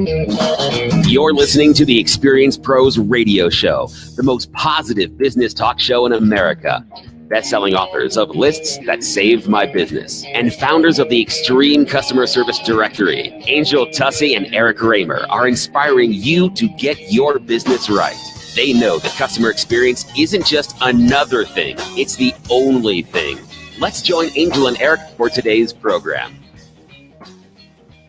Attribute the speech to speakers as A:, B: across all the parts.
A: You're listening to the Experience Pros Radio Show, the most positive business talk show in America. Best-selling authors of Lists That Saved My Business and founders of the Extreme Customer Service Directory, Angel Tussey and Eric Raymer, are inspiring you to get your business right. They know the customer experience isn't just another thing, it's the only thing. Let's join Angel and Eric for today's program.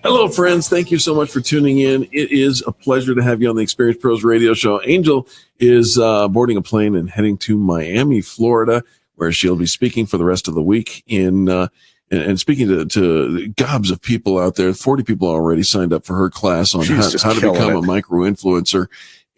B: Hello, friends. Thank you so much for tuning in. It is a pleasure to have you on the Experience Pros Radio Show. Angel is boarding a plane and heading to Miami, Florida, where she'll be speaking for the rest of the week and speaking to gobs of people out there. 40 people already signed up for her class on how to become a micro-influencer.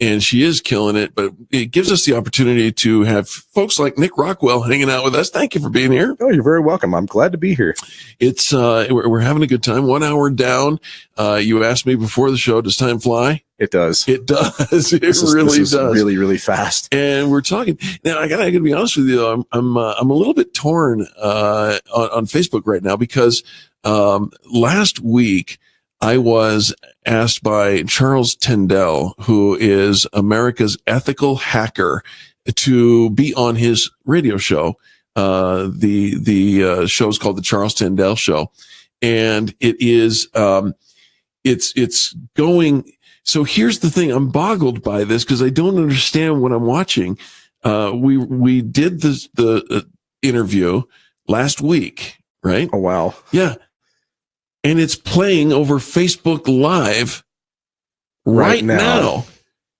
B: And she is killing it, but it gives us the opportunity to have folks like Nick Rockwell hanging out with us. Thank you for being here.
C: Oh, you're very welcome. I'm glad to be here.
B: It's we're having a good time. 1 hour down. You asked me before the show, does time fly?
C: It does.
B: It does. This
C: really
B: does.
C: Really, really fast.
B: And we're talking now. I gotta be honest with you. I'm a little bit torn on Facebook right now because last week I was asked by Charles Tindall, who is America's ethical hacker, to be on his radio show. The show is called the Charles Tindall Show, and it is it's going. So here's the thing: I'm boggled by this because I don't understand what I'm watching. We did the interview last week, right?
C: Oh wow!
B: Yeah. And it's playing over Facebook Live right now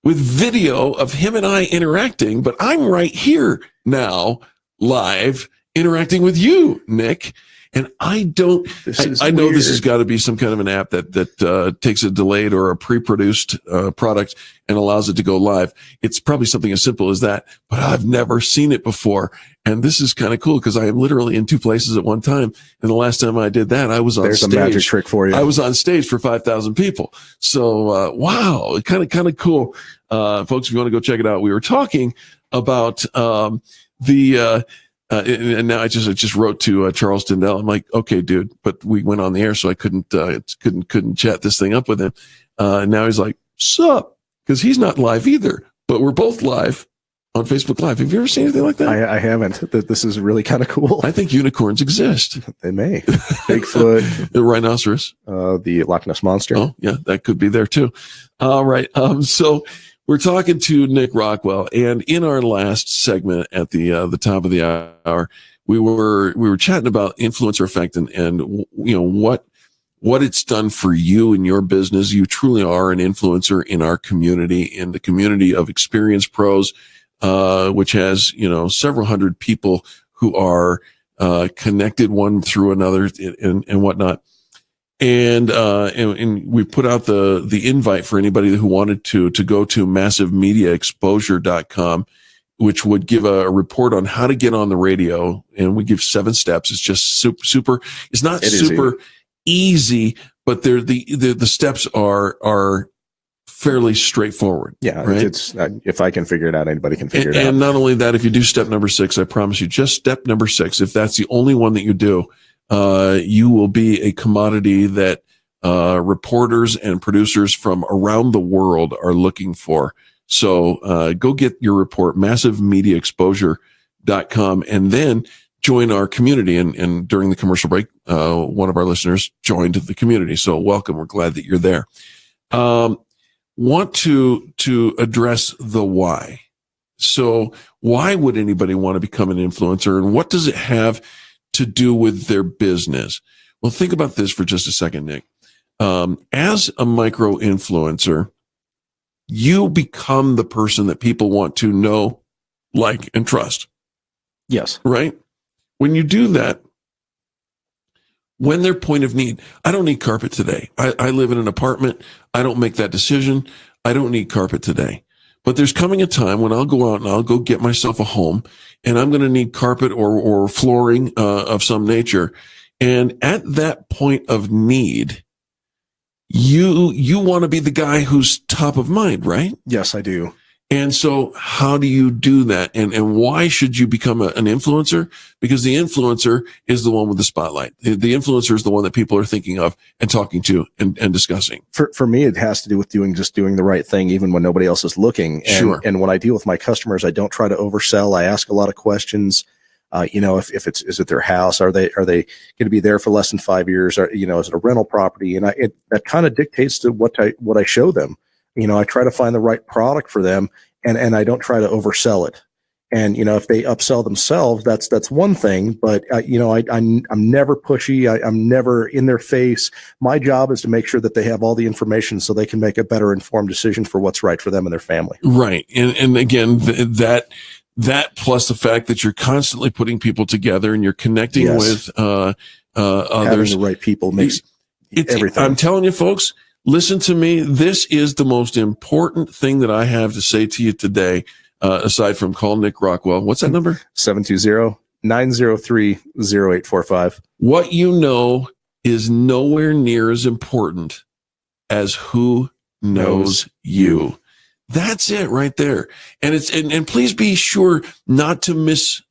B: with video of him and I interacting. But I'm right here now live interacting with you, Nick. And I know this has got to be some kind of an app that takes a delayed or a pre-produced product and allows it to go live. It's probably something as simple as that, but I've never seen it before. And this is kind of cool because I am literally in two places at one time. And the last time I did that, I was on stage.
C: There's a magic trick for you.
B: I was on stage for 5,000 people. So, wow, kind of cool. Folks, if you want to go check it out, we were talking about and now I just wrote to Charles Tindall. I'm like, okay, dude, but we went on the air, so I couldn't chat this thing up with him. Now he's like, sup? Because he's not live either, but we're both live on Facebook Live. Have you ever seen anything like that?
C: I haven't. This is really kind of cool.
B: I think unicorns exist.
C: They may. Bigfoot,
B: the rhinoceros,
C: the Loch Ness monster.
B: Oh yeah, that could be there too. All right. So we're talking to Nick Rockwell, and in our last segment at the top of the hour, we were chatting about influencer effect and you know what it's done for you and your business. You truly are an influencer in our community, in the community of Experience Pros, which has several hundred people who are connected one through another and whatnot. And we put out the invite for anybody who wanted to go to massivemediaexposure.com, which would give a report on how to get on the radio. And we give 7 steps. It's just super. It's not super easy, but the steps are fairly straightforward.
C: Yeah.
B: Right?
C: It's if I can figure it out, anybody can figure it out.
B: And not only that, if you do step number 6, I promise you, just step number 6, if that's the only one that you do, you will be a commodity that reporters and producers from around the world are looking for. So go get your report, massivemediaexposure.com, and then join our community. And during the commercial break, one of our listeners joined the community. So welcome. We're glad that you're there. Want to address the why. So why would anybody want to become an influencer, and what does it have to do with their business? Well, think about this for just a second, Nick. As a micro influencer, you become the person that people want to know, like, and trust.
C: Yes.
B: Right? When you do that, when their point of need, I don't need carpet today. I live in an apartment. I don't make that decision. I don't need carpet today. But there's coming a time when I'll go out and I'll go get myself a home, and I'm going to need carpet or flooring of some nature. And at that point of need, you want to be the guy who's top of mind, right?
C: Yes, I do.
B: And so how do you do that? And why should you become an influencer? Because the influencer is the one with the spotlight. The influencer is the one that people are thinking of and talking to and discussing.
C: For me, it has to do with doing the right thing, even when nobody else is looking. And,
B: Sure.
C: And when I deal with my customers, I don't try to oversell. I ask a lot of questions. If is it their house? Are they going to be there for less than 5 years? Or, is it a rental property? And that kind of dictates to what I show them. I try to find the right product for them, and I don't try to oversell it. And, if they upsell themselves, that's one thing, but I'm never pushy. I'm never in their face. My job is to make sure that they have all the information so they can make a better informed decision for what's right for them and their family.
B: Right. And again, that plus the fact that you're constantly putting people together and you're connecting with others.
C: Having the right people makes everything.
B: I'm telling you, folks, listen to me. This is the most important thing that I have to say to you today, aside from call Nick Rockwell. What's that number?
C: 720-903-0845.
B: What you know is nowhere near as important as who knows you. That's it right there. And and please be sure not to miss,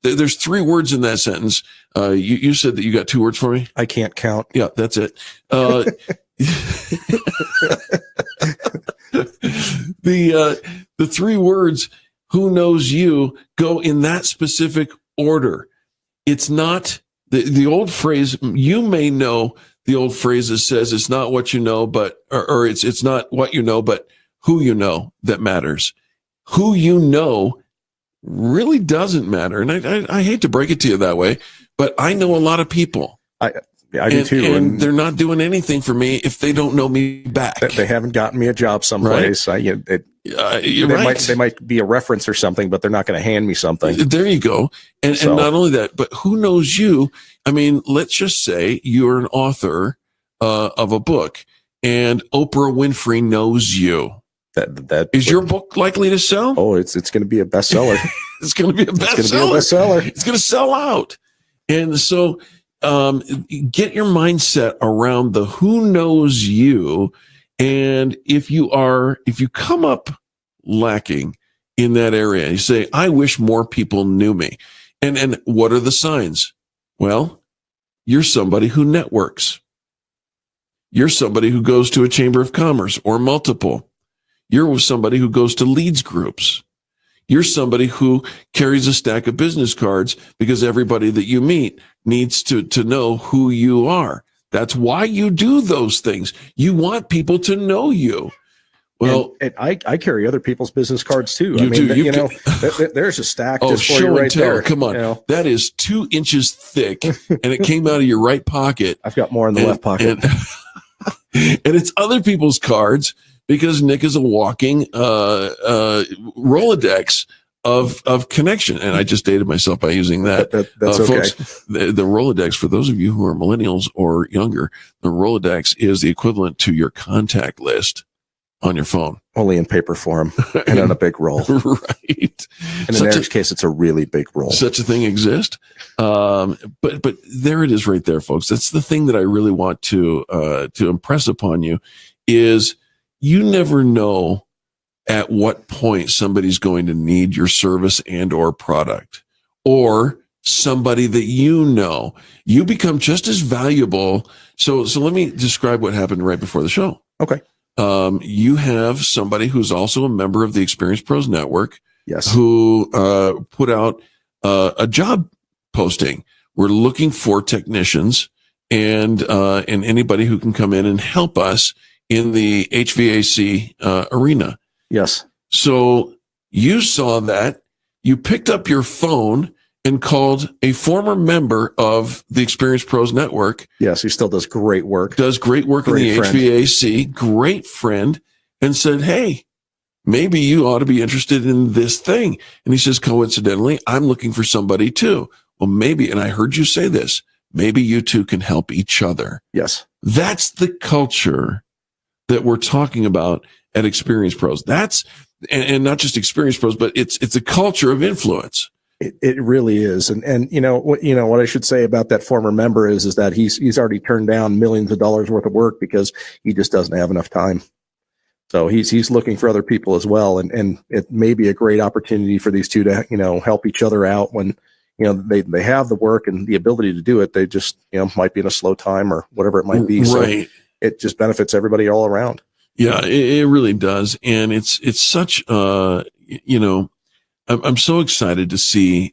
B: there's 3 words in that sentence. You said that you got 2 words for me.
C: I can't count.
B: Yeah, that's it. The 3 words, who knows you, go in that specific order. It's not the old phrase. You may know the old phrase that says it's not what you know, or it's not what you know, but who you know that matters. Who you know really doesn't matter. And I hate to break it to you that way, but I know a lot of people.
C: I do too.
B: And they're not doing anything for me if they don't know me back.
C: They haven't gotten me a job someplace.
B: Right?
C: They might be a reference or something, but they're not going to hand me something.
B: There you go. And not only that, but who knows you? I mean, let's just say you're an author of a book and Oprah Winfrey knows you. Is your book likely to sell?
C: Oh, it's going to be a bestseller.
B: It's going to be a bestseller. It's going to sell out. And so get your mindset around the who knows you. And if you come up lacking in that area, you say, I wish more people knew me. And what are the signs? Well, you're somebody who networks. You're somebody who goes to a chamber of commerce or multiple. You're somebody who goes to leads groups. You're somebody who carries a stack of business cards because everybody that you meet needs to know who you are. That's why you do those things. You want people to know you. Well,
C: and I carry other people's business cards too. There's a stack
B: just
C: for you right there.
B: Come on. That is 2 inches thick and it came out of your right pocket.
C: I've got more in the left pocket.
B: And it's other people's cards because Nick is a walking Rolodex of connection. And I just dated myself by using that.
C: That's okay.
B: Folks, the Rolodex, for those of you who are millennials or younger, the Rolodex is the equivalent to your contact list on your phone.
C: Only in paper form and on a big roll.
B: Right.
C: And in Eric's case, it's a really big roll.
B: Such a thing exists. But there it is right there, folks. That's the thing that I really want to impress upon you is you never know at what point somebody's going to need your service and or product, or somebody that you become just as valuable. So let me describe what happened right before the show.
C: Okay.
B: You have somebody who's also a member of the Experience Pros Network.
C: Yes.
B: Who put out a job posting. We're looking for technicians and anybody who can come in and help us in the HVAC arena.
C: Yes.
B: So you saw that, you picked up your phone and called a former member of the Experience Pros Network.
C: Yes, he still does great work.
B: In the HVAC, great friend, and said, hey, maybe you ought to be interested in this thing. And he says, coincidentally, I'm looking for somebody too. Well, maybe, and I heard you say this, maybe you two can help each other.
C: Yes.
B: That's the culture that we're talking about at Experience Pros. That's, and not just Experience Pros, but it's a culture of influence.
C: It really is. And what I should say about that former member is that he's already turned down millions of dollars worth of work because he just doesn't have enough time. So he's looking for other people as well. And it may be a great opportunity for these two to, help each other out when, they have the work and the ability to do it. They just, might be in a slow time or whatever it might be.
B: Right.
C: So it just benefits everybody all around.
B: Yeah, it really does. And it's such, I'm so excited to see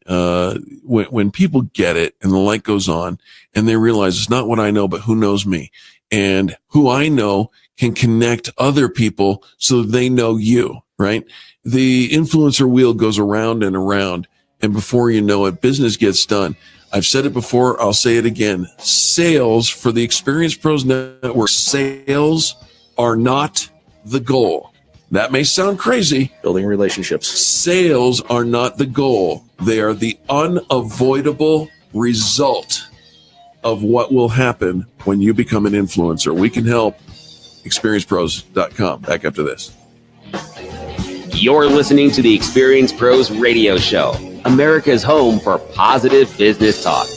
B: when people get it and the light goes on and they realize it's not what I know, but who knows me, and who I know can connect other people so they know you, right? The influencer wheel goes around and around, and before you know it, business gets done. I've said it before, I'll say it again. Sales for the Experience Pros Network, sales are not the goal. That may sound crazy.
C: Building relationships.
B: Sales are not the goal. They are the unavoidable result of what will happen when you become an influencer. We can help. ExperiencePros.com. Back after this.
A: You're listening to the Experience Pros Radio Show, America's home for positive business talk.